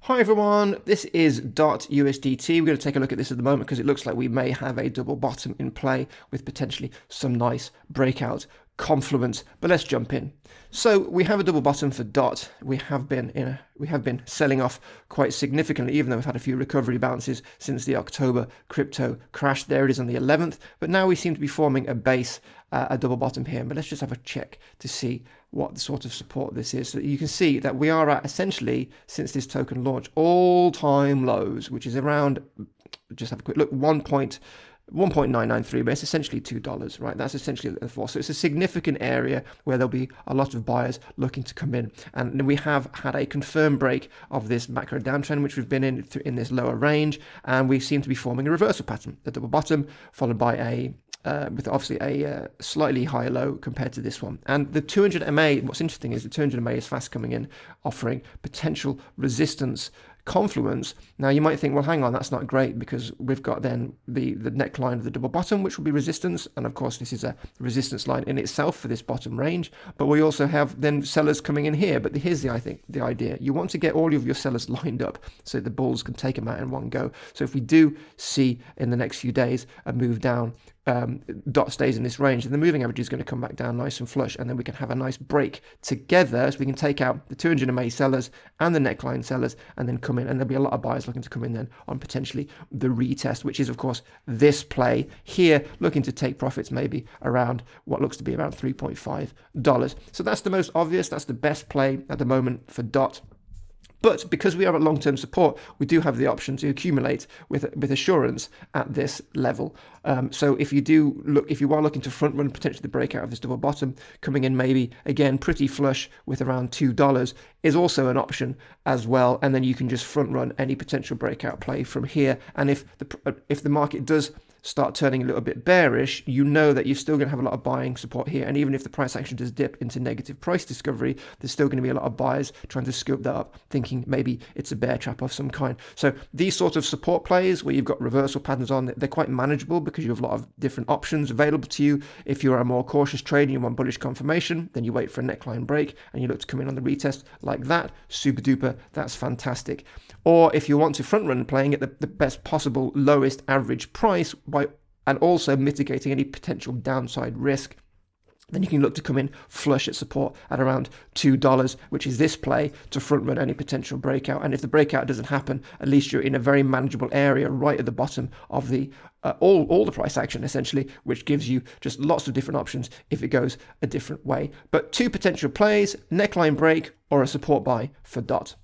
Hi everyone, this is .USDT. We're going to take a look at this at the moment because it looks like we may have a double bottom in play with potentially some nice breakout confluence, but let's jump in. So we have a double bottom for DOT. We have been selling off quite significantly, even though we've had a few recovery bounces since the October crypto crash. There it is on the 11th, but now we seem to be forming a base, a double bottom here. But let's just have a check to see what sort of support this is. So you can see that we are at essentially, since this token launched, all-time lows, which is around, just have a quick look, 1.993, but it's essentially $2, right? That's essentially the force. So it's a significant area where there'll be a lot of buyers looking to come in. And we have had a confirmed break of this macro downtrend, which we've been in this lower range. And we seem to be forming a reversal pattern, a double bottom, followed by with obviously a slightly higher low compared to this one. And the 200 MA, what's interesting is the 200 MA is fast coming in, offering potential resistance confluence. Now you might think, well, hang on, that's not great because we've got then the neckline of the double bottom, which will be resistance. And of course, this is a resistance line in itself for this bottom range. But we also have then sellers coming in here. But here's I think the idea. You want to get all of your sellers lined up so the bulls can take them out in one go. So if we do see in the next few days a move down, DOT stays in this range, and the moving average is going to come back down nice and flush, and then we can have a nice break together, so we can take out the 200 MA sellers and the neckline sellers, and then come in, and there'll be a lot of buyers looking to come in then on potentially the retest, which is of course this play here, looking to take profits maybe around what looks to be around $3.5. So that's the most obvious, that's the best play at the moment for DOT. But because we are at long-term support, we do have the option to accumulate with assurance at this level. So if you are looking to front run potentially the breakout of this double bottom, coming in maybe again pretty flush with around $2 is also an option as well. And then you can just front run any potential breakout play from here. And if the market does start turning a little bit bearish, you know that you're still going to have a lot of buying support here. And even if the price action does dip into negative price discovery, there's still going to be a lot of buyers trying to scoop that up, thinking maybe it's a bear trap of some kind. So these sort of support plays where you've got reversal patterns on, they're quite manageable because you have a lot of different options available to you. If you're a more cautious trader and you want bullish confirmation, then you wait for a neckline break and you look to come in on the retest like that. Super duper, that's fantastic. Or if you want to front run playing at the best possible lowest average price and also mitigating any potential downside risk, then you can look to come in flush at support at around $2, which is this play to front run any potential breakout. And if the breakout doesn't happen, at least you're in a very manageable area right at the bottom of the all the price action essentially, which gives you just lots of different options if it goes a different way. But two potential plays, neckline break or a support buy for DOT.